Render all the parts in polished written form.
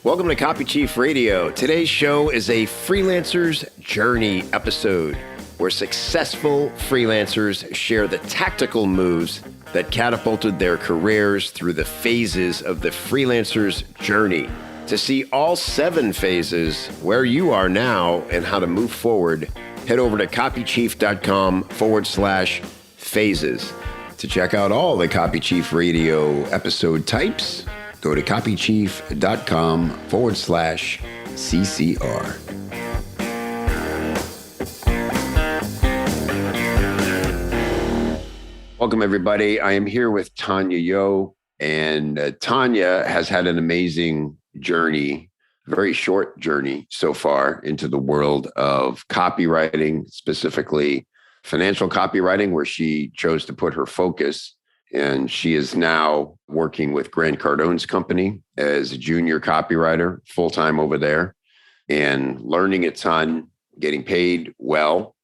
Welcome to Copy Chief Radio. Today's show is a freelancer's journey episode where successful freelancers share the tactical moves that catapulted their careers through the phases of the freelancer's journey. To see all 7 phases, where you are now, and how to move forward, head over to copychief.com/phases. To check out all the Copy Chief Radio episode types, go to copychief.com/CCR. Welcome, everybody. I am here with Tania Yo, and Tania has had an amazing journey, a very short journey so far into the world of copywriting, specifically financial copywriting, where she chose to put her focus. And she is now working with Grant Cardone's company as a junior copywriter, full-time over there, and learning a ton, getting paid well.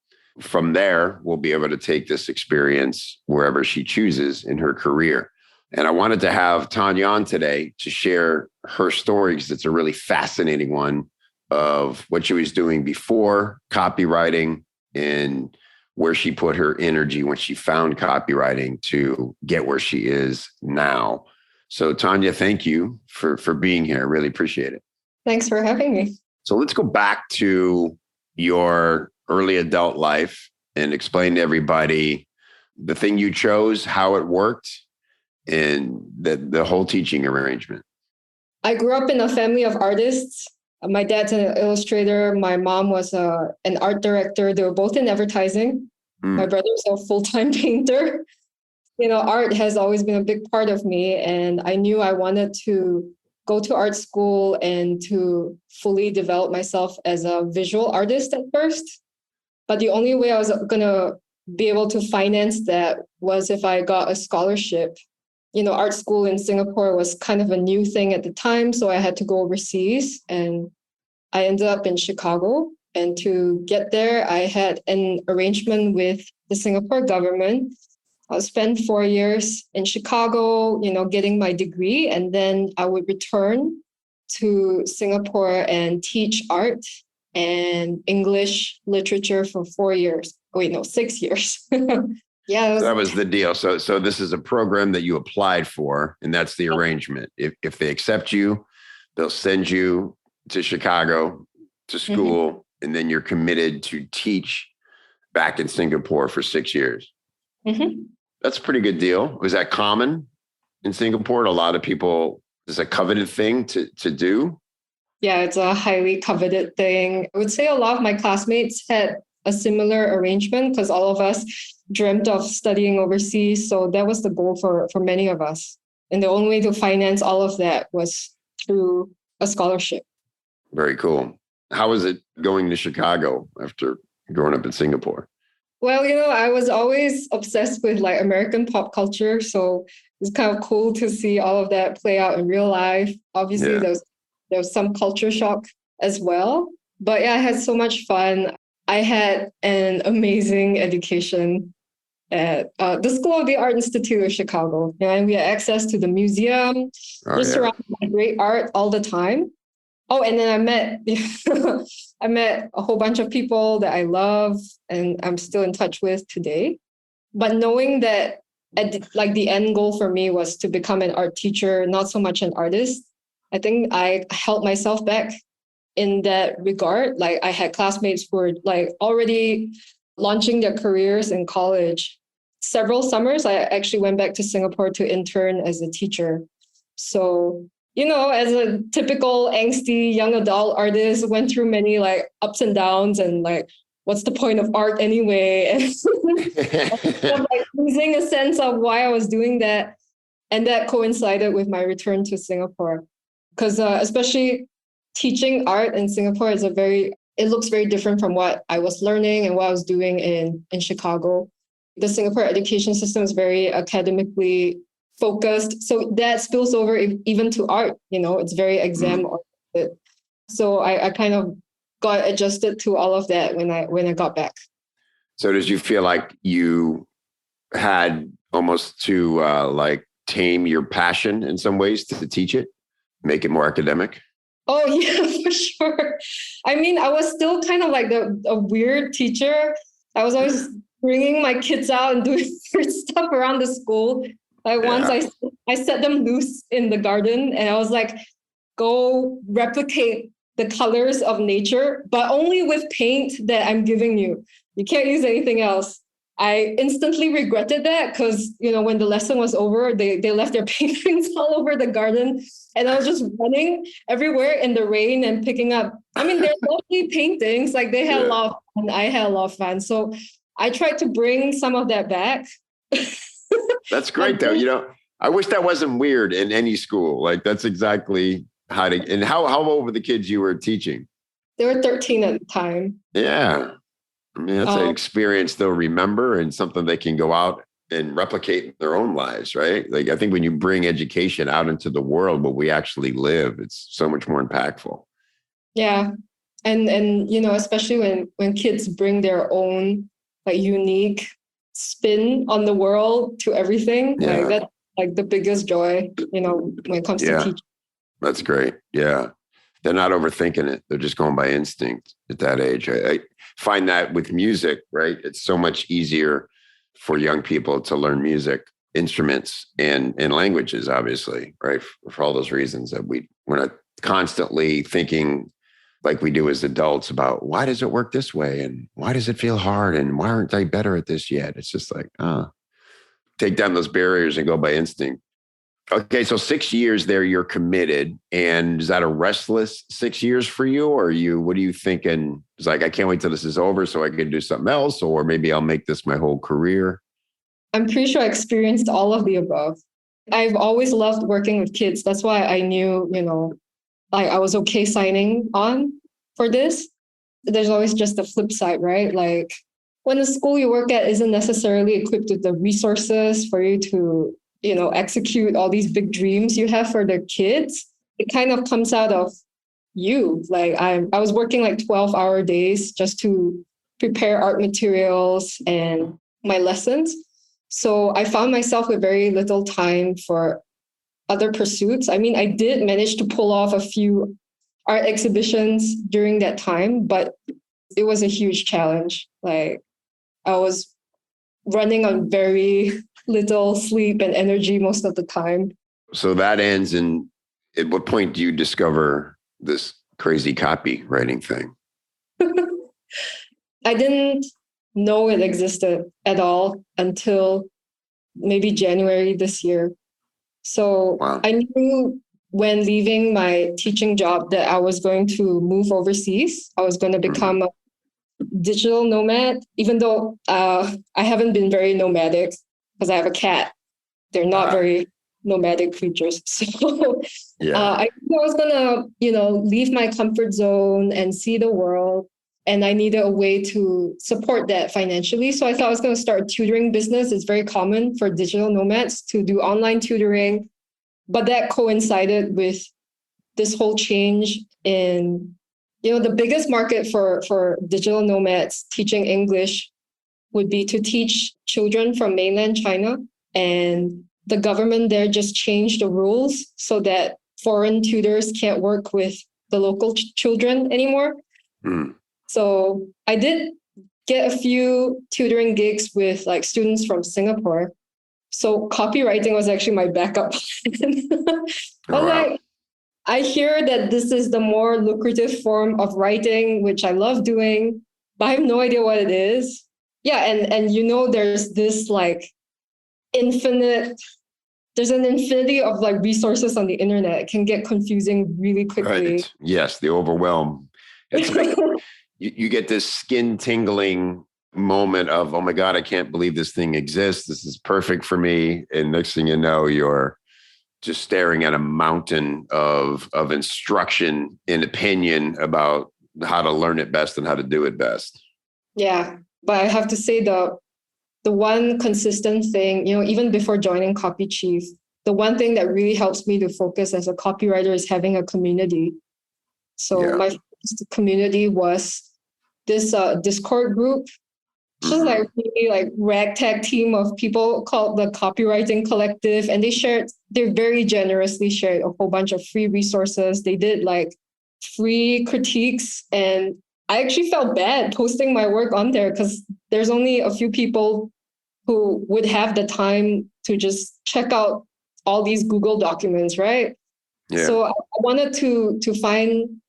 From there, we'll be able to take this experience wherever she chooses in her career. And I wanted to have Tania on today to share her story, because it's a really fascinating one, of what she was doing before copywriting and where she put her energy when she found copywriting to get where she is now. So Tania, thank you for being here. I really appreciate it. Thanks for having me. So let's go back to your early adult life and explain to everybody the thing you chose, how it worked, and the whole teaching arrangement. I grew up in a family of artists. My dad's an illustrator. My mom was an art director. They were both in advertising. My brother's a full-time painter. You know, art has always been a big part of me. And I knew I wanted to go to art school and to fully develop myself as a visual artist at first. But the only way I was going to be able to finance that was if I got a scholarship. You know, art school in Singapore was kind of a new thing at the time. So I had to go overseas, and I ended up in Chicago. And to get there, I had an arrangement with the Singapore government. I'll spend 4 years in Chicago, you know, getting my degree. And then I would return to Singapore and teach art and English literature for 4 years. Wait, no, 6 years. Yeah, that was the deal. So this is a program that you applied for, and that's the arrangement. If they accept you, they'll send you to Chicago to school, and then you're committed to teach back in Singapore for 6 years. That's a pretty good deal. Was that common in Singapore? A lot of people, is a coveted thing to do? Yeah, it's a highly coveted thing. I would say a lot of my classmates had a similar arrangement because all of us dreamt of studying overseas. So that was the goal for many of us. And the only way to finance all of that was through a scholarship. Very cool. How was it going to Chicago after growing up in Singapore? Well, you know, I was always obsessed with like American pop culture. So it's kind of cool to see all of that play out in real life. Obviously, there was some culture shock as well. But yeah, I had so much fun. I had an amazing education at the School of the Art Institute of Chicago. And we had access to the museum, surrounded by great art all the time. Oh, and then I met a whole bunch of people that I love and I'm still in touch with today. But knowing that the end goal for me was to become an art teacher, not so much an artist, I think I held myself back in that regard. Like I had classmates who were like already launching their careers in college. Several summers, I actually went back to Singapore to intern as a teacher. So, you know, as a typical angsty young adult artist, went through many like ups and downs and like, what's the point of art anyway? And like losing a sense of why I was doing that. And that coincided with my return to Singapore. Because especially teaching art in Singapore it looks very different from what I was learning and what I was doing in Chicago. The Singapore education system is very academically focused. So that spills over even to art, you know, it's very exam oriented. So I kind of got adjusted to all of that when I got back. So did you feel like you had almost to like tame your passion in some ways to teach it, make it more academic? Oh yeah, for sure. I mean, I was still kind of like a weird teacher. I was always bringing my kids out and doing weird stuff around the school. Like once Yeah. I set them loose in the garden, and I was like, go replicate the colors of nature, but only with paint that I'm giving you. You can't use anything else. I instantly regretted that because, when the lesson was over, they left their paintings all over the garden. And I was just running everywhere in the rain and picking up. I mean, they're lovely paintings. Like they had a Yeah. lot of fun. I had a lot of fun. So I tried to bring some of that back. That's But great though. I wish that wasn't weird in any school. Like that's exactly how to, and how old were the kids you were teaching? they were 13 at the time. Yeah. I mean, that's an Um, experience they'll remember and something they can go out and replicate in their own lives, right? Like I think when you bring education out into the world where we actually live, it's so much more impactful. yeah. And especially when kids bring their own like unique spin on the world to everything, like Yeah. that's like the biggest joy, when it comes to Yeah. teaching. That's great. Yeah. They're not overthinking it. They're just going by instinct at that age. I find that with music, right? It's so much easier for young people to learn music, instruments, and languages, obviously, right? For all those reasons that we're not constantly thinking like we do as adults about why does it work this way and why does it feel hard and why aren't I better at this yet? It's just like, take down those barriers and go by instinct. Okay, so 6 years there, you're committed. And is that a restless 6 years for you? Or what are you thinking? It's like, I can't wait till this is over so I can do something else, or maybe I'll make this my whole career. I'm pretty sure I experienced all of the above. I've always loved working with kids. That's why I knew, like I was okay signing on for this. There's always just the flip side, right? Like when the school you work at isn't necessarily equipped with the resources for you to, execute all these big dreams you have for the kids, it kind of comes out of you. Like I was working like 12-hour days just to prepare art materials and my lessons. So I found myself with very little time for other pursuits. I mean, I did manage to pull off a few art exhibitions during that time, but it was a huge challenge. Like I was running on very little sleep and energy most of the time. So that ends. And at what point do you discover this crazy copywriting thing? I didn't know it existed at all until maybe January this year. So Wow. I knew when leaving my teaching job that I was going to move overseas. I was going to Mhm. become a digital nomad, even though I haven't been very nomadic because I have a cat. They're not Ah, very nomadic creatures. So yeah. I knew I was going to, leave my comfort zone and see the world. And I needed a way to support that financially. So I thought I was going to start a tutoring business. It's very common for digital nomads to do online tutoring. But that coincided with this whole change in, the biggest market for digital nomads teaching English would be to teach children from mainland China. And the government there just changed the rules so that foreign tutors can't work with the local children anymore. Mm. So I did get a few tutoring gigs with like students from Singapore. So copywriting was actually my backup plan. I Oh, was wow. like, I hear that this is the more lucrative form of writing, which I love doing, but I have no idea what it is. Yeah, and there's this like infinite, there's an infinity of like resources on the internet. It can get confusing really quickly. Right. Yes, the overwhelm. It's like you get this skin tingling moment of, oh my God, I can't believe this thing exists. This is perfect for me. And next thing you know, you're just staring at a mountain of instruction and opinion about how to learn it best and how to do it best. Yeah, but I have to say the one consistent thing, even before joining Copy Chief, the one thing that really helps me to focus as a copywriter is having a community. So Yeah. my first community was this Discord group. It's just Mm-hmm. like really like ragtag team of people called the Copywriting Collective, and they very generously shared a whole bunch of free resources. They did like free critiques. And I actually felt bad posting my work on there because there's only a few people who would have the time to just check out all these Google documents, right? Yeah. So I wanted to find,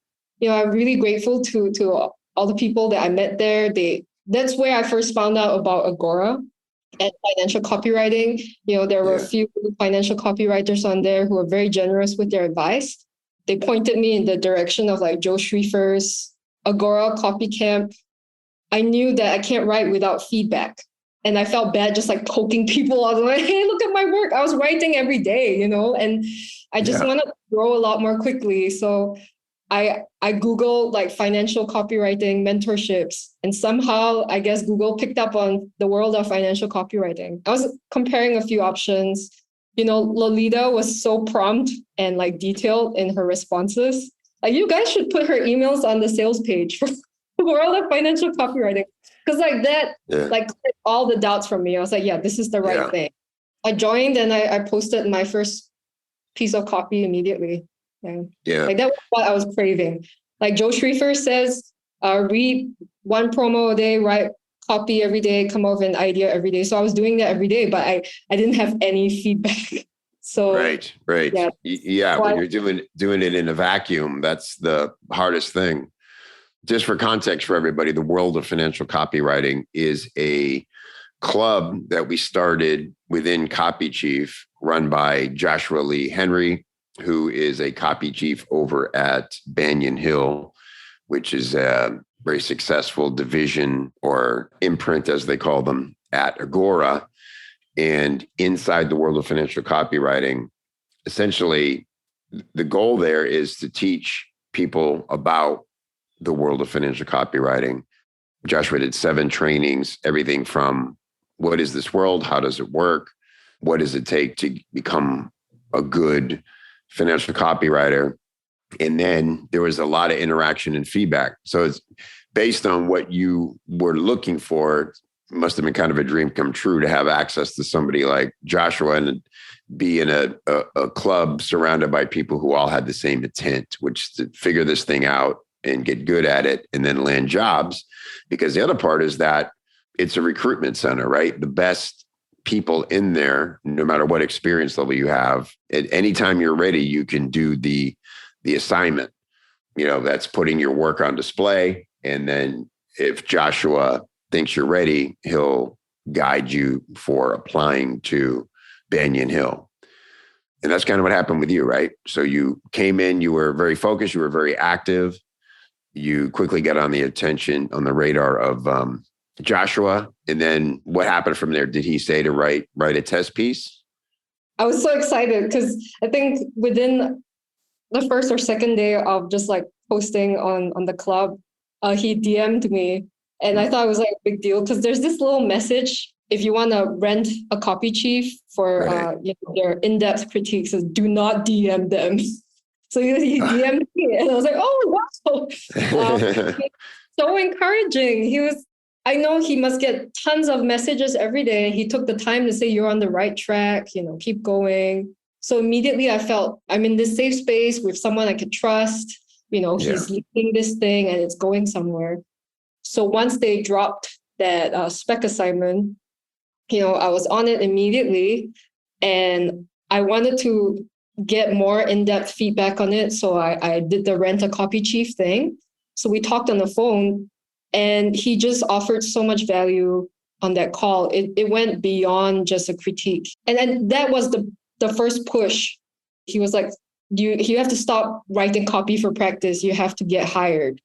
I'm really grateful to all the people that I met there. That's where I first found out about Agora and financial copywriting. There were a few financial copywriters on there who were very generous with their advice. They pointed me in the direction of like Joe Schriefer's Agora Copy Camp. I knew that I can't write without feedback. And I felt bad just like poking people out, like, hey, look at my work. I was writing every day, and I just wanted to grow a lot more quickly. So I Googled like financial copywriting mentorships, and somehow I guess Google picked up on the world of financial copywriting. I was comparing a few options. Lolita was so prompt and like detailed in her responses. Like, you guys should put her emails on the sales page for the world of financial copywriting. Because like that, like all the doubts from me. I was like, yeah, this is the right thing. I joined and I posted my first piece of copy immediately. Like that was what I was craving. Like Joe Schriefer says, read one promo a day, write copy every day, come up with an idea every day. So I was doing that every day, but I didn't have any feedback. So right. Yeah. When you're doing it in a vacuum, that's the hardest thing. Just for context for everybody, the world of financial copywriting is a club that we started within Copy Chief, run by Joshua Lee Henry, who is a copy chief over at Banyan Hill, which is a very successful division or imprint, as they call them, at Agora. And inside the world of financial copywriting, essentially, the goal there is to teach people about the world of financial copywriting. Joshua did 7 trainings, everything from what is this world? How does it work? What does it take to become a good financial copywriter? And then there was a lot of interaction and feedback. So it's based on what you were looking for. It must have been kind of a dream come true to have access to somebody like Joshua and be in a club surrounded by people who all had the same intent, which is to figure this thing out and get good at it and then land jobs. Because the other part is that it's a recruitment center, right? The best people in there, no matter what experience level you have, at any time you're ready, you can do the assignment. That's putting your work on display. And then if Joshua thinks you're ready, he'll guide you for applying to Banyan Hill. And that's kind of what happened with you, right? So you came in, you were very focused, you were very active. You quickly got on the radar of Joshua. And then what happened from there? Did he say to write a test piece? I was so excited because I think within the first or second day of just like posting on the club, he DM'd me. And I thought it was like a big deal because there's this little message. If you want to rent a copy chief for their in-depth critiques, says, do not DM them. So he DM'd me and I was like, oh, wow. So encouraging. I know he must get tons of messages every day. He took the time to say, you're on the right track, keep going. So immediately I felt I'm in this safe space with someone I could trust. He's leading this thing and it's going somewhere. So once they dropped that spec assignment, I was on it immediately and I wanted to get more in-depth feedback on it. So I did the rent a copy chief thing. So we talked on the phone and he just offered so much value on that call. It went beyond just a critique. And then that was the first push. He was like, you have to stop writing copy for practice. You have to get hired.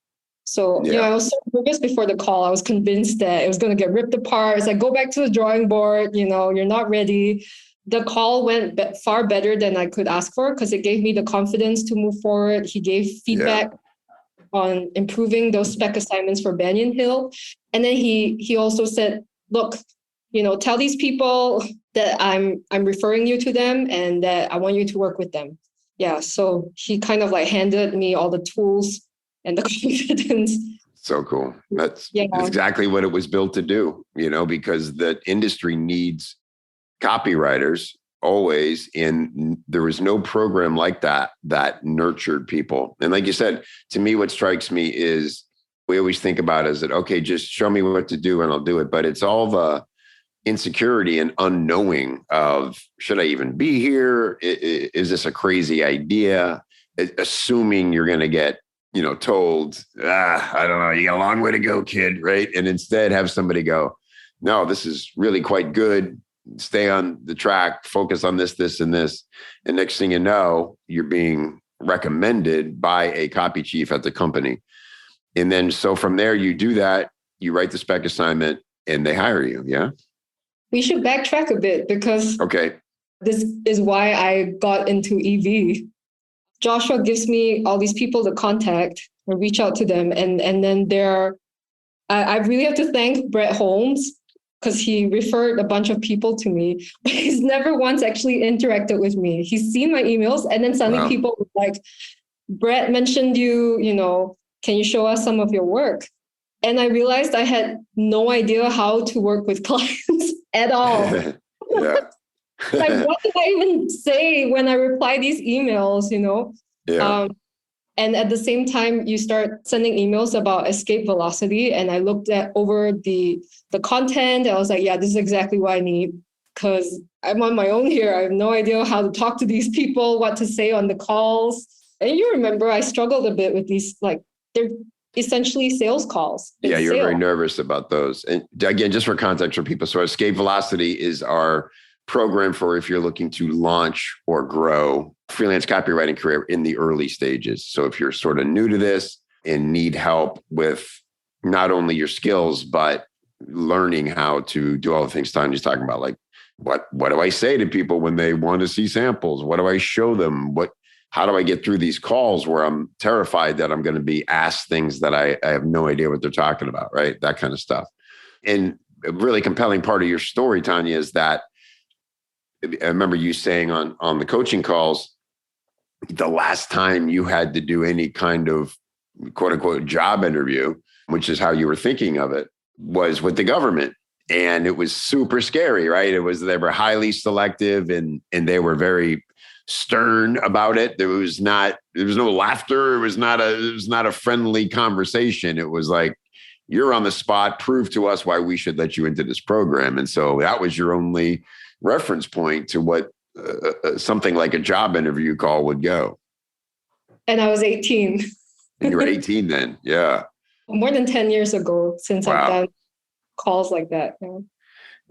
So, I was so nervous before the call. I was convinced that it was going to get ripped apart. It's like, go back to the drawing board. You're not ready. The call went far better than I could ask for because it gave me the confidence to move forward. He gave feedback on improving those spec assignments for Banyan Hill. And then he also said, look, tell these people that I'm referring you to them and that I want you to work with them. Yeah. So he kind of like handed me all the tools and the confidence. So cool. That's exactly what it was built to do, because the industry needs copywriters always. And there was no program like that nurtured people. And like you said, to me, what strikes me is we always think about is that, okay, just show me what to do and I'll do it. But it's all the insecurity and unknowing of, should I even be here? Is this a crazy idea? Assuming you're going to get, told, I don't know, you got a long way to go, kid, right? And instead have somebody go, no, this is really quite good. Stay on the track, focus on this, this, and this. And next thing you know, you're being recommended by a copy chief at the company. And then, so from there, you do that, you write the spec assignment and they hire you. Yeah. We should backtrack a bit because okay, this is why I got into EV. Joshua gives me all these people to contact or reach out to them. And then I really have to thank Brett Holmes because he referred a bunch of people to me, but he's never once actually interacted with me. He's seen my emails and then suddenly people were like, Brett mentioned you, can you show us some of your work? And I realized I had no idea how to work with clients at all. Yeah. Like, what did I even say when I reply these emails, Yeah. And at the same time, you start sending emails about escape velocity. And I looked over the content. I was like, yeah, this is exactly what I need because I'm on my own here. I have no idea how to talk to these people, what to say on the calls. And you remember I struggled a bit with these, like, they're essentially sales calls. Yeah, you're very nervous about those. And again, just for context for people, so Escape Velocity is our program for if you're looking to launch or grow freelance copywriting career in the early stages. So if you're sort of new to this and need help with not only your skills, but learning how to do all the things Tanya's talking about, like what do I say to people when they want to see samples? What do I show them? How do I get through these calls where I'm terrified that I'm going to be asked things that I have no idea what they're talking about, right? That kind of stuff. And a really compelling part of your story, Tanya, is that I remember you saying on the coaching calls, the last time you had to do any kind of quote unquote job interview, which is how you were thinking of it, was with the government. And it was super scary, right? They were highly selective and they were very stern about it. There was no laughter. It was not a friendly conversation. It was like, you're on the spot, prove to us why we should let you into this program. And so that was your only reference point to what something like a job interview call would go. And I was 18. And you were 18 then. Yeah. More than 10 years ago since I've done calls like that. Yeah.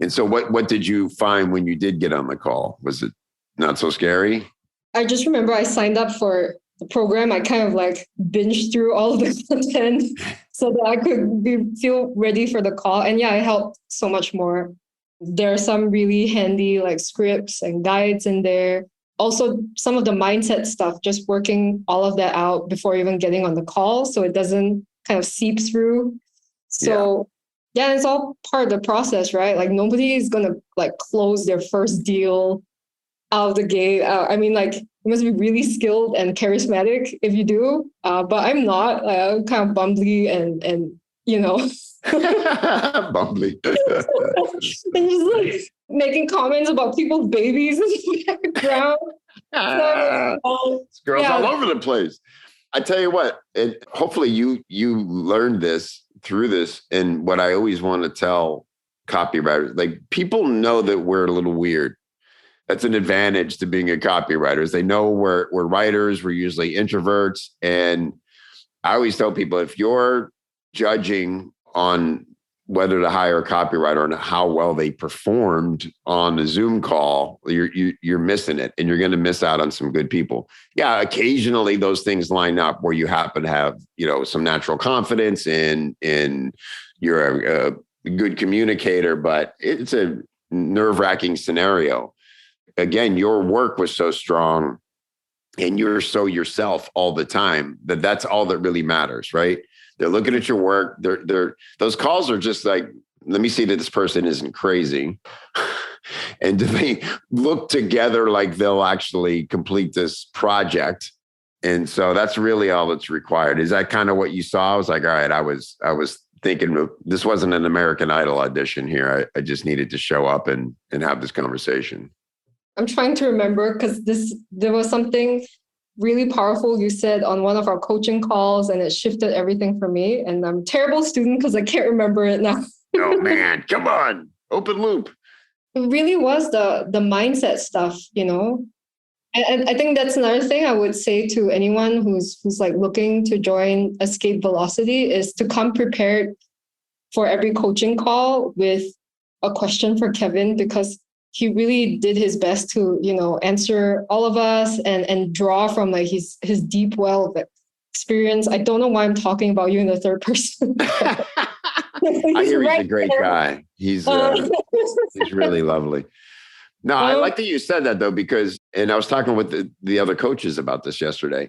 And so what did you find when you did get on the call? Was it not so scary? I just remember I signed up for the program. I kind of like binged through all of the content so that I could feel ready for the call. And yeah, it helped so much more. There are some really handy like scripts and guides in there. Also, some of the mindset stuff, just working all of that out before even getting on the call so it doesn't kind of seep through. So yeah, it's all part of the process, right? Like nobody is going to like close their first deal out of the gate. I mean, like you must be really skilled and charismatic if you do. But I'm not. I'm kind of bumbly and bumbly. And just like making comments about people's babies in the background. Girls all over the place. I tell you what, and hopefully you learned this through this. And what I always want to tell copywriters, like people know that we're a little weird. That's an advantage to being a copywriter. Is they know we're writers, we're usually introverts. And I always tell people, if you're judging on whether to hire a copywriter and how well they performed on a Zoom call, you're missing it, and you're going to miss out on some good people. Yeah, occasionally those things line up where you happen to have some natural confidence and you're a good communicator, but it's a nerve-wracking scenario. Again, your work was so strong and you're so yourself all the time that's all that really matters, right? They're looking at your work. Those calls are just like, let me see that this person isn't crazy. And do they look together like they'll actually complete this project? And so that's really all that's required. Is that kind of what you saw? I was like, all right, I was thinking this wasn't an American Idol audition here. I just needed to show up and have this conversation. I'm trying to remember because there was something really powerful you said on one of our coaching calls, and it shifted everything for me. And I'm a terrible student because I can't remember it now. Oh man, come on, open loop. It really was the mindset stuff, you know. And I think that's another thing I would say to anyone who's like looking to join Escape Velocity is to come prepared for every coaching call with a question for Kevin, because he really did his best to, you know, answer all of us and draw from like his deep well of experience. I don't know why I'm talking about you in the third person. I hear he's a great guy. He's really lovely. No, I like that you said that though, because, and I was talking with the other coaches about this yesterday,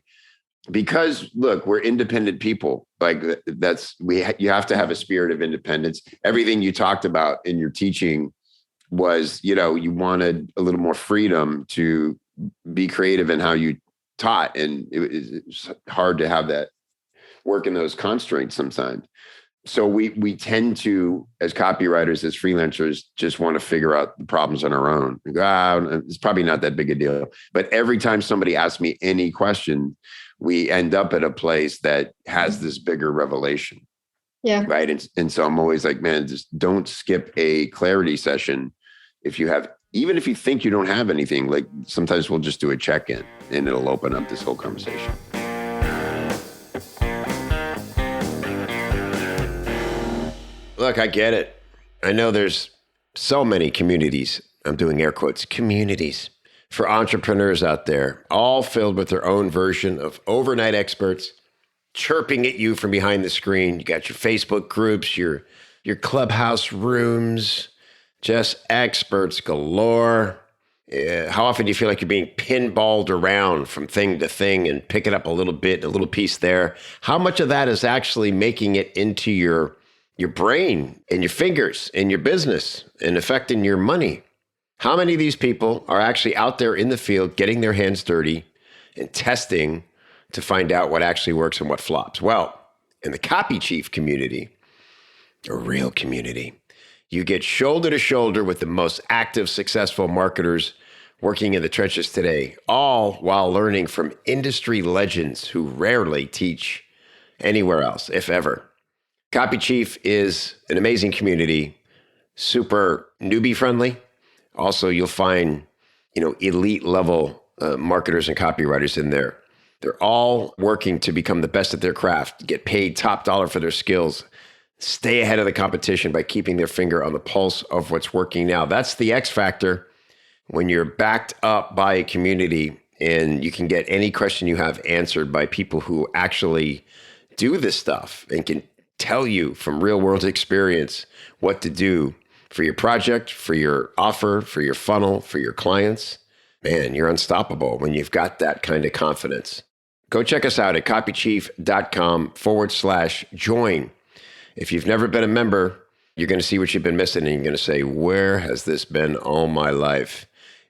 because look, we're independent people. Like you have to have a spirit of independence. Everything you talked about in your teaching was, you know, you wanted a little more freedom to be creative in how you taught. And it's hard to have that work in those constraints sometimes. So we tend to, as copywriters, as freelancers, just want to figure out the problems on our own. It's probably not that big a deal. But every time somebody asks me any question, we end up at a place that has this bigger revelation. Yeah. Right. And so I'm always like, man, just don't skip a clarity session. Even if you think you don't have anything, like sometimes we'll just do a check-in and it'll open up this whole conversation. Look, I get it. I know there's so many communities, I'm doing air quotes, communities for entrepreneurs out there, all filled with their own version of overnight experts chirping at you from behind the screen. You got your Facebook groups, your clubhouse rooms, just experts galore. How often do you feel like you're being pinballed around from thing to thing and picking up a little bit, a little piece there? How much of that is actually making it into your brain and your fingers and your business and affecting your money? How many of these people are actually out there in the field getting their hands dirty and testing to find out what actually works and what flops? Well, in the Copy Chief community, a real community, you get shoulder to shoulder with the most active, successful marketers working in the trenches today, all while learning from industry legends who rarely teach anywhere else, if ever. Copy Chief is an amazing community, super newbie friendly. Also, you'll find, elite level marketers and copywriters in there. They're all working to become the best at their craft, get paid top dollar for their skills, stay ahead of the competition by keeping their finger on the pulse of what's working now. That's the X factor when you're backed up by a community and you can get any question you have answered by people who actually do this stuff and can tell you from real world experience what to do for your project, for your offer, for your funnel, for your clients. Man, you're unstoppable when you've got that kind of confidence. Go check us out at copychief.com/join. If you've never been a member, you're going to see what you've been missing and you're going to say, where has this been all my life?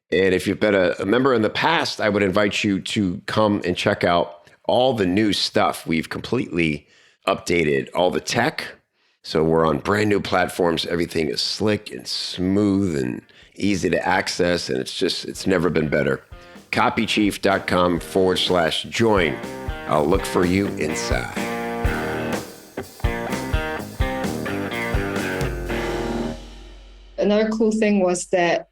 And if you've been a member in the past, I would invite you to come and check out all the new stuff. We've completely updated all the tech. So we're on brand new platforms. Everything is slick and smooth and easy to access. And it's never been better. Copychief.com/join. I'll look for you inside. Another cool thing was that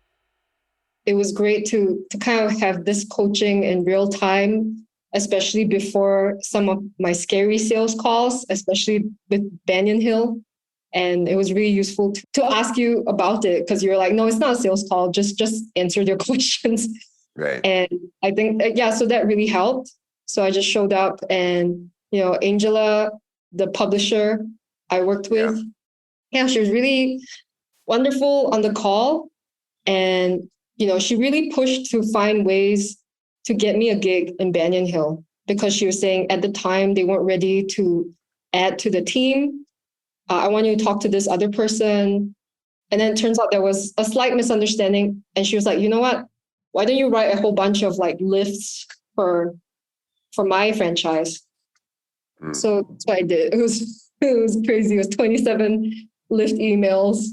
it was great to kind of have this coaching in real time, especially before some of my scary sales calls, especially with Banyan Hill. And it was really useful to ask you about it because you're like, no, it's not a sales call. Just answer their questions. Right. And I think, so that really helped. So I just showed up and, Angela, the publisher I worked with, she was really wonderful on the call. And, she really pushed to find ways to get me a gig in Banyan Hill because she was saying at the time they weren't ready to add to the team. I want you to talk to this other person. And then it turns out there was a slight misunderstanding. And she was like, you know what? Why don't you write a whole bunch of like lifts for my franchise? So that's what I did. It was crazy. It was 27 lift emails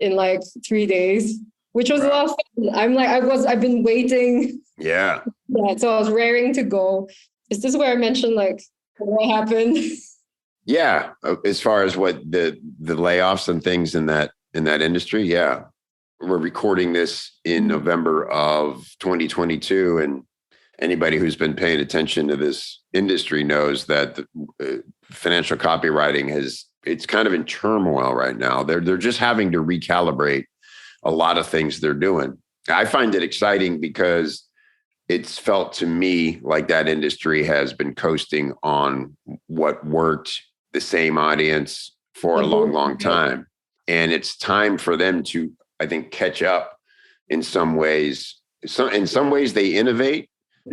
in like 3 days. which was a lot of fun. I've been waiting. Yeah. Yeah, so I was raring to go. Is this where I mentioned like what happened? Yeah. As far as what the layoffs and things in that industry. Yeah. We're recording this in November of 2022. And anybody who's been paying attention to this industry knows that the financial copywriting it's kind of in turmoil right now. They're just having to recalibrate a lot of things they're doing. I find it exciting because it's felt to me like that industry has been coasting on what worked, the same audience for a long, long time. And it's time for them to, I think, catch up in some ways. In some ways they innovate,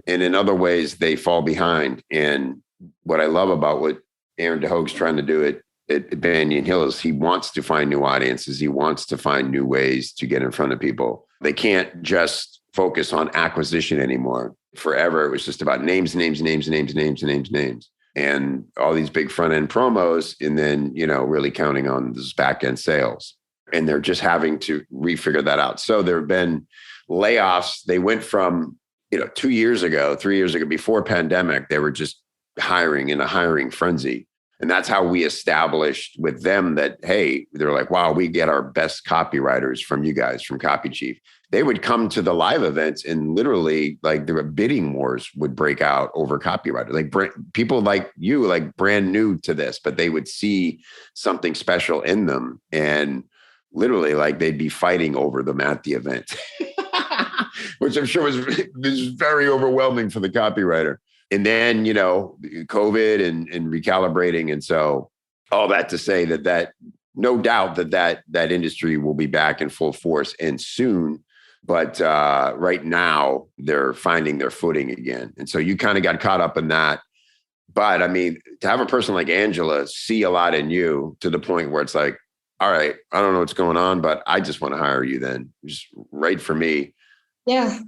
and in other ways they fall behind. And what I love about what Aaron DeHoog's trying to do at Banyan Hill is he wants to find new audiences. He wants to find new ways to get in front of people. They can't just focus on acquisition anymore. Forever, it was just about names, and all these big front end promos, and then, really counting on this back end sales. And they're just having to refigure that out. So there have been layoffs. They went from, 3 years ago, before pandemic, they were just hiring in a hiring frenzy. And that's how we established with them that, hey, they're like, wow, we get our best copywriters from you guys, from Copy Chief. They would come to the live events and literally like the bidding wars would break out over copywriters. Like people like you, like brand new to this, but they would see something special in them. And literally like they'd be fighting over them at the event, which I'm sure was very overwhelming for the copywriter. And then, COVID and recalibrating. And so all that to say that no doubt that industry will be back in full force and soon. But right now they're finding their footing again. And so you kind of got caught up in that. But I mean, to have a person like Angela see a lot in you to the point where it's like, all right, I don't know what's going on, but I just want to hire you then. Just right for me. Yeah.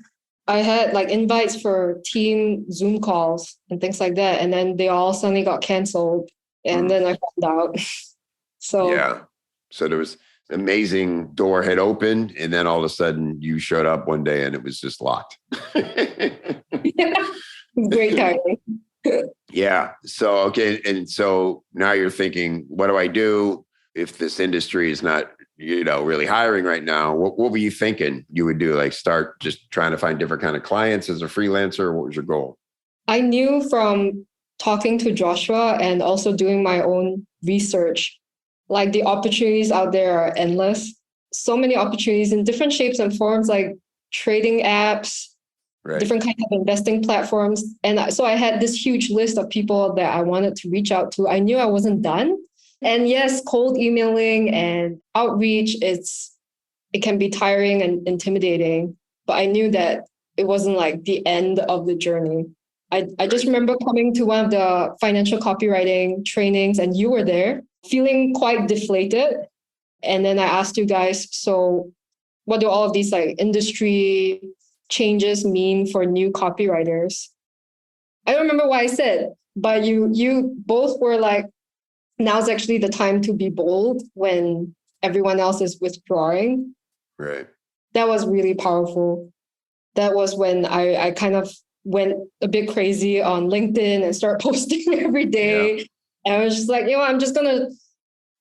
I had like invites for team Zoom calls and things like that. And then they all suddenly got canceled. And then I found out. So yeah. So there was an amazing door had opened. And then all of a sudden you showed up one day and it was just locked. Great timing. Yeah. So, okay. And so now you're thinking, what do I do if this industry is not really hiring right now? What were you thinking you would do? Like start just trying to find different kind of clients as a freelancer? What was your goal? I knew from talking to Joshua and also doing my own research, like the opportunities out there are endless. So many opportunities in different shapes and forms, like trading apps, right, different kinds of investing platforms. And so I had this huge list of people that I wanted to reach out to. I knew I wasn't done. And yes, cold emailing and outreach, it can be tiring and intimidating, but I knew that it wasn't like the end of the journey. I just remember coming to one of the financial copywriting trainings and you were there, feeling quite deflated. And then I asked you guys, so what do all of these like industry changes mean for new copywriters? I don't remember what I said, but you both were like, now's actually the time to be bold when everyone else is withdrawing. Right. That was really powerful. That was when I kind of went a bit crazy on LinkedIn and start posting every day. Yeah. And I was just like, I'm just going to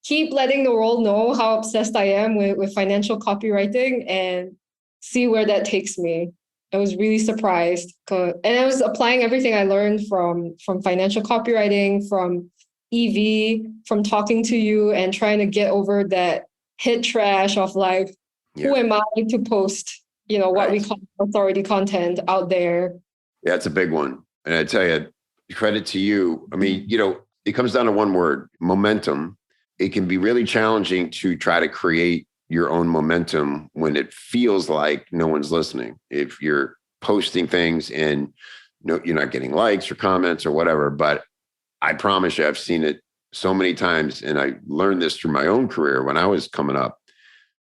keep letting the world know how obsessed I am with financial copywriting and see where that takes me. I was really surprised. And I was applying everything I learned from financial copywriting, from EV, from talking to you and trying to get over that hit trash of like, who am I to post, what we call authority content out there. Yeah, it's a big one. And I tell you, credit to you. I mean, it comes down to one word, momentum. It can be really challenging to try to create your own momentum when it feels like no one's listening. If you're posting things and you're not getting likes or comments or whatever, but I promise you, I've seen it so many times. And I learned this through my own career when I was coming up.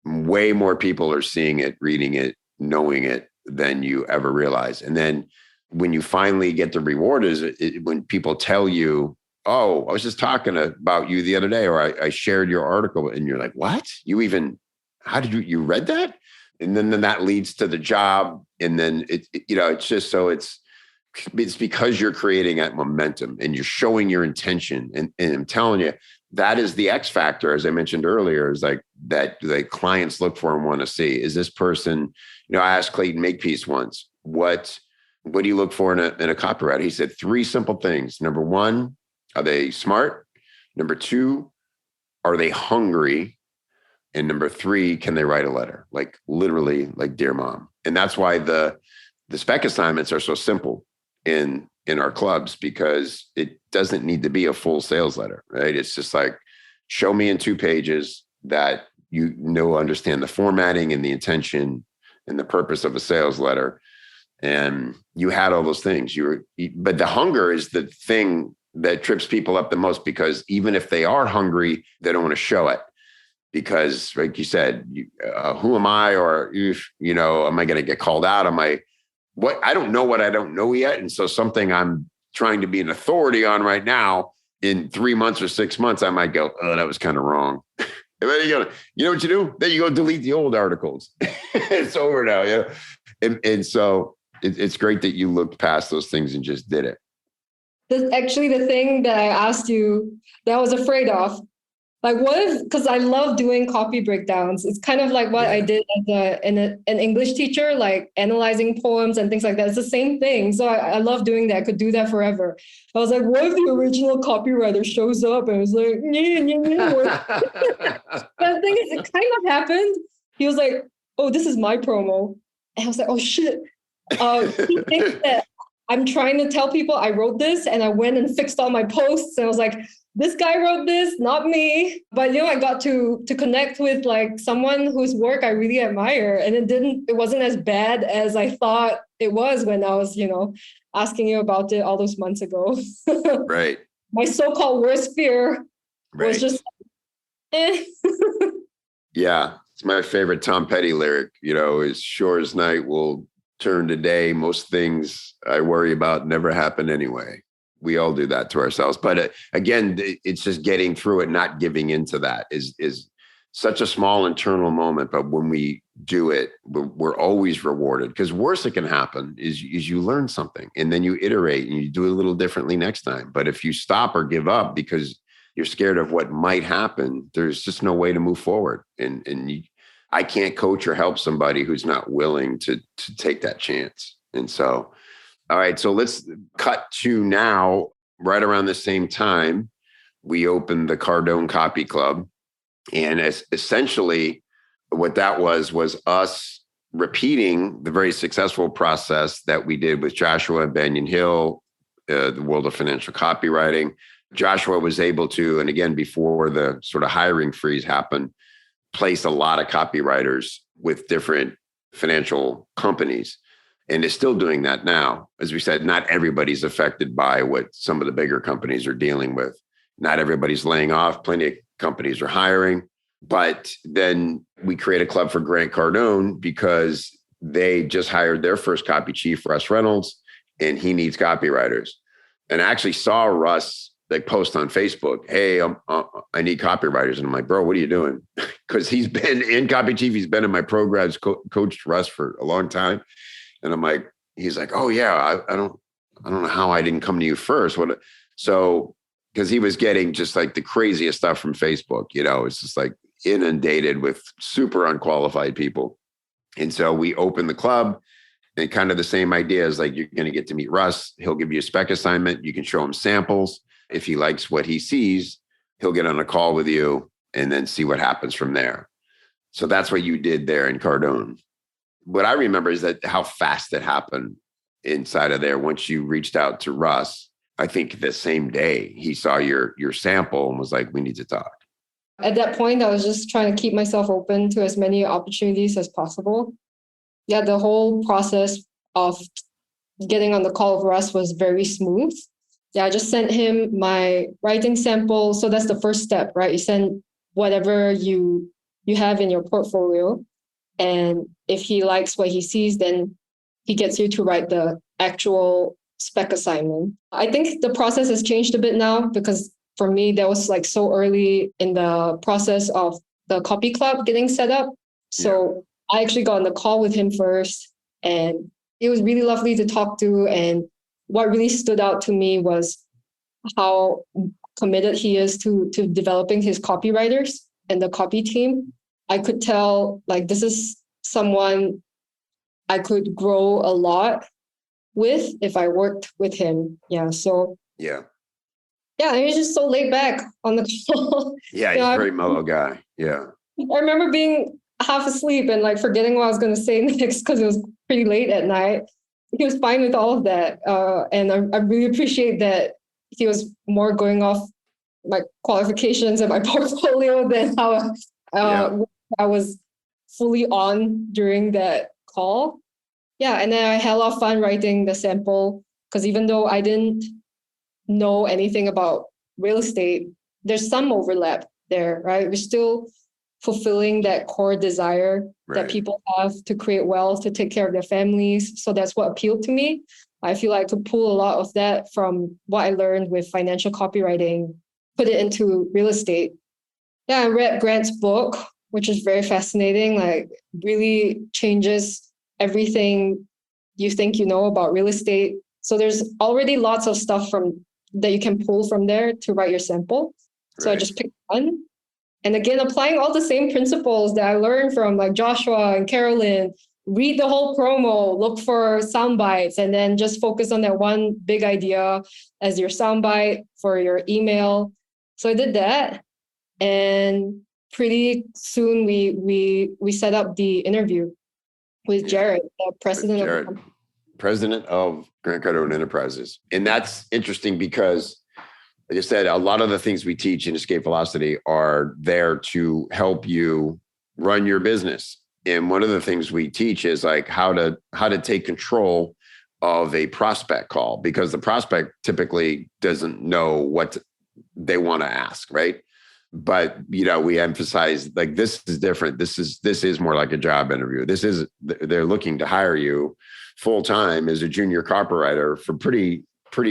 Way more people are seeing it, reading it, knowing it than you ever realize. And then when you finally get the reward is when people tell you, oh, I was just talking about you the other day, or I shared your article, and you're like, what? How did you read that? And then that leads to the job. And then it's just, so it's because you're creating that momentum and you're showing your intention. And I'm telling you, that is the X factor, as I mentioned earlier, is like that the clients look for and want to see. Is this person, I asked Clayton Makepeace once, what do you look for in a copywriter? He said 3 simple things. Number 1, are they smart? Number 2, are they hungry? And number 3, can they write a letter? Like literally like Dear Mom. And that's why the spec assignments are so simple in our clubs, because it doesn't need to be a full sales letter, right? It's just like, show me in 2 pages that understand the formatting and the intention and the purpose of a sales letter. And you had all those things. But the hunger is the thing that trips people up the most, because even if they are hungry, they don't want to show it. Because like you said, who am I? Or, am I going to get called out? I don't know what I don't know yet. And so something I'm trying to be an authority on right now, in 3 months or 6 months, I might go, oh, that was kind of wrong. And then you know what you do? Then you go delete the old articles. It's over now. Yeah. And so it's great that you looked past those things and just did it. That's actually the thing that I asked you that I was afraid of. Like, what if, because I love doing copy breakdowns. It's kind of like what I did as an English teacher, like analyzing poems and things like that. It's the same thing. So I love doing that. I could do that forever. I was like, what if the original copywriter shows up? And I was like, But the thing is, it kind of happened. He was like, oh, this is my promo. And I was like, oh, shit. He thinks that I'm trying to tell people I wrote this, and I went and fixed all my posts. And I was like, this guy wrote this, not me. But I got to connect with like someone whose work I really admire. And it wasn't as bad as I thought it was when I was, asking you about it all those months ago. Right. My so-called worst fear was just Yeah. It's my favorite Tom Petty lyric, is sure as night will turn to day. Most things I worry about never happen anyway. We all do that to ourselves. But again, it's just getting through it, not giving into that is such a small internal moment. But when we do it, we're always rewarded, because worst that can happen is you learn something and then you iterate and you do it a little differently next time. But if you stop or give up because you're scared of what might happen, there's just no way to move forward. I can't coach or help somebody who's not willing to take that chance. And so, all right, so let's cut to now, right around the same time, we opened the Cardone Copy Club. And essentially what that was us repeating the very successful process that we did with Joshua Banyan Hill, the world of financial copywriting. Joshua was able to, and again, before the sort of hiring freeze happened, place a lot of copywriters with different financial companies. And is still doing that now. As we said, not everybody's affected by what some of the bigger companies are dealing with. Not everybody's laying off. Plenty of companies are hiring. But then we create a club for Grant Cardone because they just hired their first copy chief, Russ Reynolds, and he needs copywriters. And I actually saw Russ post on Facebook, hey, I need copywriters. And I'm like, bro, what are you doing? Because he's been in Copy Chief. He's been in my programs, coached Russ for a long time. And I'm like, he's like, oh yeah, I don't know how I didn't come to you first. So, because he was getting just like the craziest stuff from Facebook, it's just like inundated with super unqualified people. And so we opened the club, and kind of the same idea is like, you're going to get to meet Russ. He'll give you a spec assignment. You can show him samples. If he likes what he sees, he'll get on a call with you and then see what happens from there. So that's what you did there in Cardone. What I remember is that how fast it happened inside of there. Once you reached out to Russ, I think the same day he saw your sample and was like, we need to talk. At that point, I was just trying to keep myself open to as many opportunities as possible. Yeah, the whole process of getting on the call with Russ was very smooth. Yeah, I just sent him my writing sample. So that's the first step, right? You send whatever you have in your portfolio. And if he likes what he sees, then he gets you to write the actual spec assignment. I think the process has changed a bit now, because for me, that was so early in the process of the copy club getting set up. So I actually got on the call with him first, and it was really lovely to talk to. And what really stood out to me was how committed he is to developing his copywriters and the copy team. I could tell like this is someone I could grow a lot with if I worked with him. Yeah. So Yeah. yeah, he was just so laid back on the call. Yeah, he's a very mellow guy. Yeah. I remember being half asleep and like forgetting what I was going to say next because it was pretty late at night. He was fine with all of that. And I really appreciate that he was more going off my qualifications and my portfolio than how I was fully on during that call. Yeah, and then I had a lot of fun writing the sample because even though I didn't know anything about real estate, there's some overlap there, right? We're still fulfilling that core desire that people have to create wealth, to take care of their families. So that's what appealed to me. I feel like I could pull a lot of that from what I learned with financial copywriting, put it into real estate. Yeah, I read Grant's book, which is very fascinating, like really changes everything you think you know about real estate. So there's already lots of stuff from that you can pull from there to write your sample. So I just picked one. And again, applying all the same principles that I learned from like Joshua and Carolyn, read the whole promo, look for sound bites, and then just focus on that one big idea as your sound bite for your email. So I did that. And pretty soon we set up the interview with Jared, the president of Grant Cardone Enterprises. And that's interesting because, like I said, a lot of the things we teach in Escape Velocity are there to help you run your business. And one of the things we teach is like how to take control of a prospect call, because the prospect typically doesn't know what they want to ask, right? But we emphasize like this is different. This is more like a job interview. They're looking to hire you full time as a junior copywriter for pretty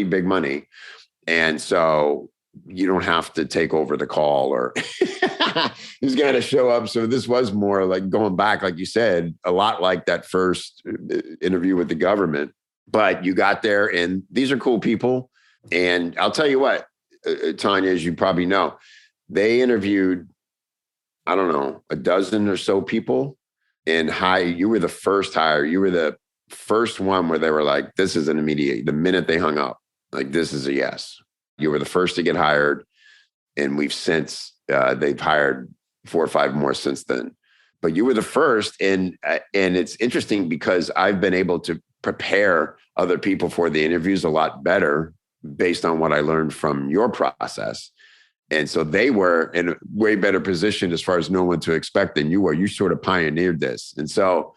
big money. And so you don't have to take over the call or who's going to show up. So this was more like going back, like you said, a lot like that first interview with the government. But you got there and these are cool people. And I'll tell you what, Tanya, as you probably know, they interviewed, I don't know, a dozen or so people. And you were the first hire. You were the first one where they were like, this is an immediate, the minute they hung up, like, this is a yes. You were the first to get hired. And we've since, they've hired 4 or 5 more since then. But you were the first. And it's interesting because I've been able to prepare other people for the interviews a lot better based on what I learned from your process. And so they were in a way better position as far as knowing what to expect than you were. You sort of pioneered this. And so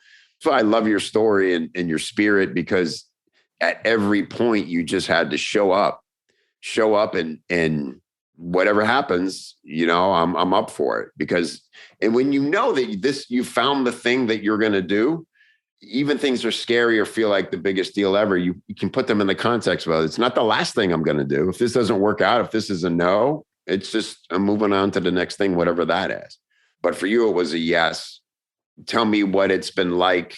I love your story and your spirit, because at every point you just had to show up and whatever happens, I'm up for it. And when you know that you found the thing that you're going to do, even things are scary or feel like the biggest deal ever, you can put them in the context of, it's not the last thing I'm going to do. If this doesn't work out, if this is a no, it's just, I'm moving on to the next thing, whatever that is. But for you, it was a yes. Tell me what it's been like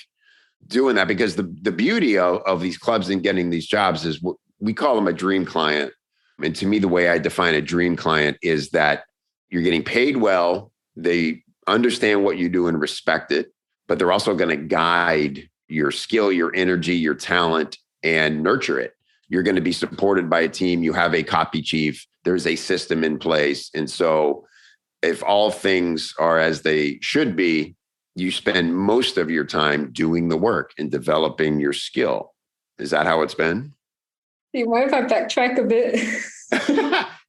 doing that, because the beauty of these clubs and getting these jobs is we call them a dream client. And to me, the way I define a dream client is that you're getting paid well. They understand what you do and respect it, but they're also going to guide your skill, your energy, your talent, and nurture it. You're going to be supported by a team. You have a copy chief. There's a system in place. And so if all things are as they should be, you spend most of your time doing the work and developing your skill. Is that how it's been? Do you mind if I backtrack a bit?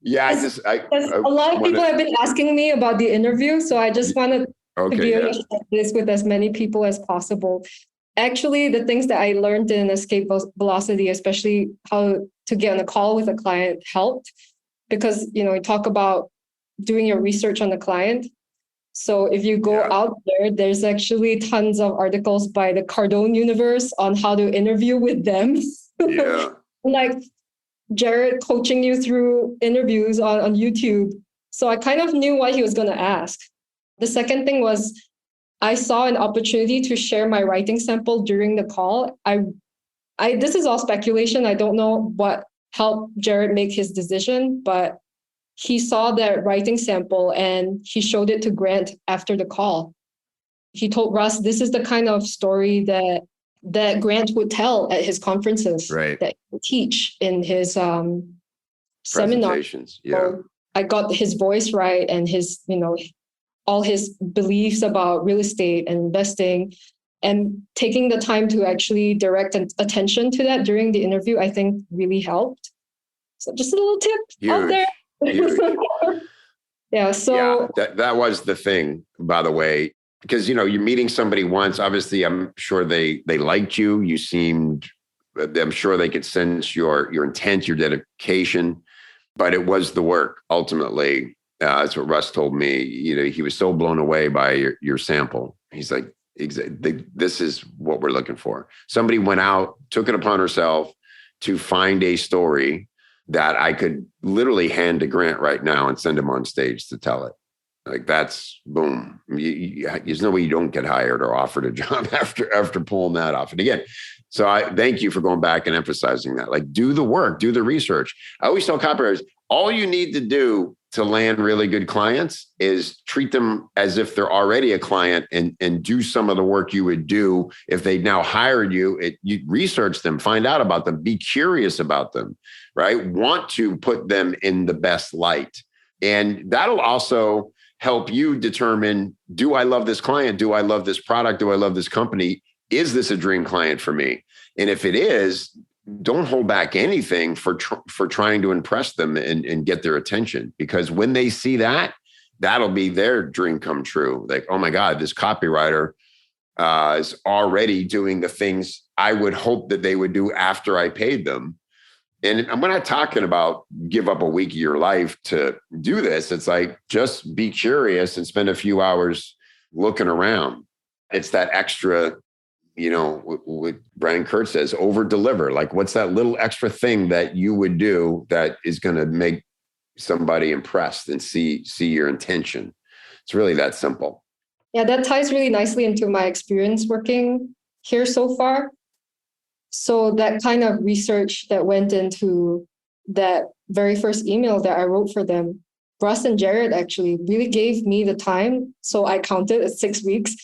Yeah, a lot of people have been asking me about the interview. So I just wanted to be able to share this with as many people as possible. Actually, the things that I learned in Escape Velocity, especially how to get on a call with a client, helped, because, you talk about doing your research on the client. So if you go out there, there's actually tons of articles by the Cardone universe on how to interview with them. Yeah. Like Jared coaching you through interviews on YouTube. So I kind of knew what he was going to ask. The second thing was I saw an opportunity to share my writing sample during the call. This is all speculation. I don't know what helped Jared make his decision, but he saw that writing sample and he showed it to Grant after the call. He told Russ, this is the kind of story that Grant would tell at his conferences, right, that he would teach in his seminar. presentations. Yeah. So I got his voice right, and his, all his beliefs about real estate and investing, and taking the time to actually direct attention to that during the interview, I think really helped. So just a little tip out there. Huge. Yeah. So that was the thing, by the way, because, you're meeting somebody once, obviously, I'm sure they liked you. You seemed, I'm sure they could sense your intent, your dedication, but it was the work ultimately. That's what Russ told me. He was so blown away by your sample. He's like, this is what we're looking for. Somebody went out, took it upon herself to find a story that I could literally hand to Grant right now and send him on stage to tell it. Like, that's boom. There's no way you don't get hired or offered a job after pulling that off. And again, so I thank you for going back and emphasizing that. Like, do the work, do the research. I always tell copywriters, all you need to do to land really good clients is treat them as if they're already a client, and do some of the work you would do if they now hired you. You research them, find out about them, be curious about them, right? Want to put them in the best light. And that'll also help you determine, do I love this client? Do I love this product? Do I love this company? Is this a dream client for me? And if it is, don't hold back anything for trying to impress them and get their attention, because when they see that, that'll be their dream come true. Like, oh my God, this copywriter is already doing the things I would hope that they would do after I paid them. And I'm not talking about give up a week of your life to do this. It's like, just be curious and spend a few hours looking around. It's that extra, what Brian Kurtz says, over deliver. Like, what's that little extra thing that you would do that is going to make somebody impressed and see your intention? It's really that simple. Yeah, that ties really nicely into my experience working here so far. So that kind of research that went into that very first email that I wrote for them, Russ and Jared actually really gave me the time. So I counted at 6 weeks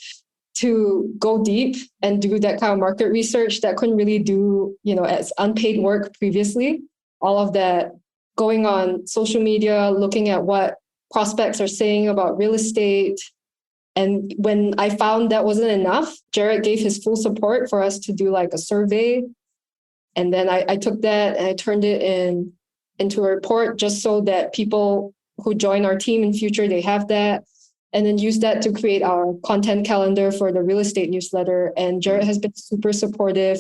to go deep and do that kind of market research that couldn't really do, as unpaid work previously. All of that going on social media, looking at what prospects are saying about real estate. And when I found that wasn't enough, Jared gave his full support for us to do like a survey. And then I took that and I turned it into a report, just so that people who join our team in future, they have that. And then use that to create our content calendar for the real estate newsletter. And Jared has been super supportive.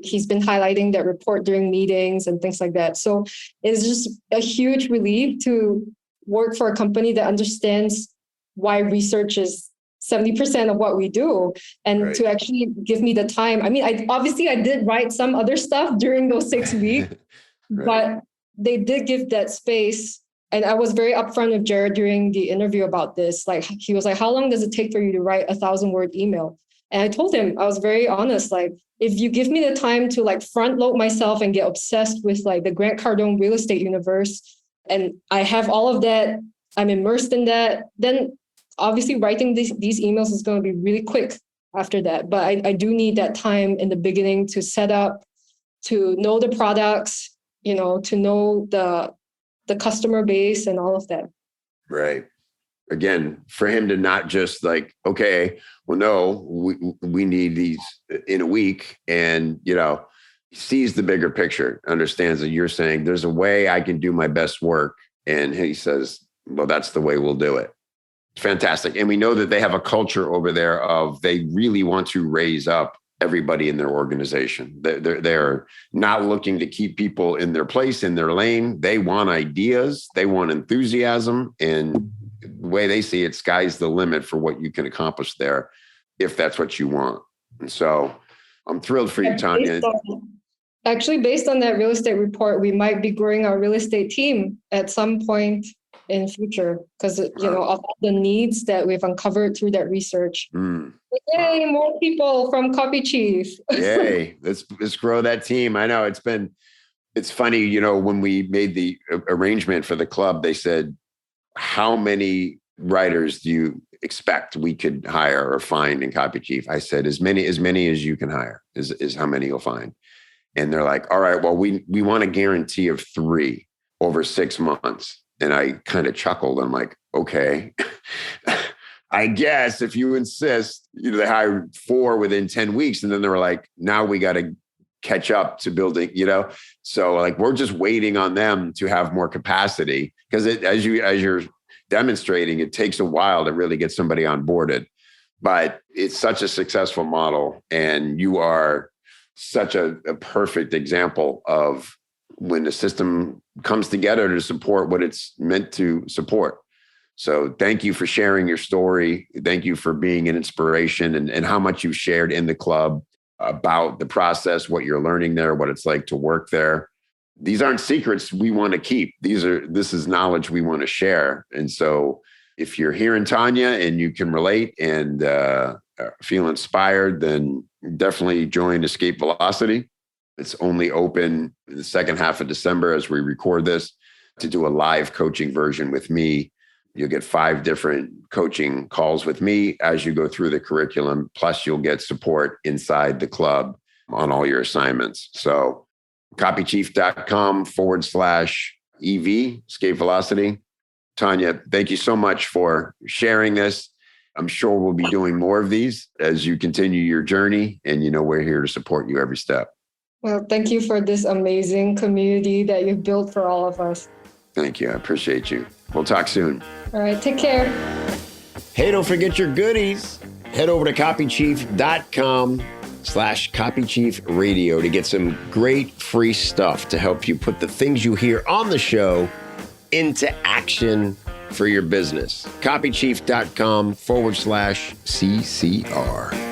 He's been highlighting that report during meetings and things like that. So it's just a huge relief to work for a company that understands why research is 70% of what we do, and right, to actually give me the time. I mean, I did write some other stuff during those 6 weeks, right, but they did give that space. And I was very upfront with Jared during the interview about this. Like, he was like, how long does it take for you to write a 1,000-word email? And I told him, I was very honest, like, if you give me the time to like front load myself and get obsessed with like the Grant Cardone real estate universe, and I have all of that, I'm immersed in that, then obviously writing these emails is going to be really quick after that. But I do need that time in the beginning to set up, to know the products, to know the customer base and all of that. Right. Again, for him to not just like, okay, well, no, we need these in a week. And, he sees the bigger picture, understands that you're saying there's a way I can do my best work. And he says, well, that's the way we'll do it. Fantastic. And we know that they have a culture over there of they really want to raise up everybody in their organization. They're not looking to keep people in their place, in their lane. They want ideas. They want enthusiasm. And the way they see it, sky's the limit for what you can accomplish there, if that's what you want. And so I'm thrilled for you, Tania. Based on that real estate report, we might be growing our real estate team at some point. in future because, you know, of the needs that we've uncovered through that research. Yay, more people from Copy Chief. Yay, let's grow that team. I know it's funny, you know, when we made the arrangement for the club, they said, how many writers do you expect we could hire or find in Copy Chief? I said, as many as you can hire is how many you'll find. And they're like, all right, well, we want a guarantee of 3 over 6 months. And I kind of chuckled. I'm like, okay, I guess if you insist. You know, they hired 4 within 10 weeks. And then they were like, now we got to catch up to building, you know? So like, we're just waiting on them to have more capacity because as you're demonstrating, it takes a while to really get somebody onboarded, but it's such a successful model. And you are such a perfect example of when the system comes together to support what it's meant to support. So thank you for sharing your story. Thank you for being an inspiration and how much you've shared in the club about the process, what you're learning there, what it's like to work there. These aren't secrets we want to keep. This is knowledge we want to share. And so if you're hearing Tania and you can relate and feel inspired, then definitely join Escape Velocity. It's only open in the second half of December as we record this to do a live coaching version with me. You'll get 5 different coaching calls with me as you go through the curriculum. Plus, you'll get support inside the club on all your assignments. So copychief.com/EV, Escape Velocity. Tania, thank you so much for sharing this. I'm sure we'll be doing more of these as you continue your journey. And you know, we're here to support you every step. Well, thank you for this amazing community that you've built for all of us. Thank you. I appreciate you. We'll talk soon. All right. Take care. Hey, don't forget your goodies. Head over to copychief.com/copychiefradio to get some great free stuff to help you put the things you hear on the show into action for your business. Copychief.com/CCR.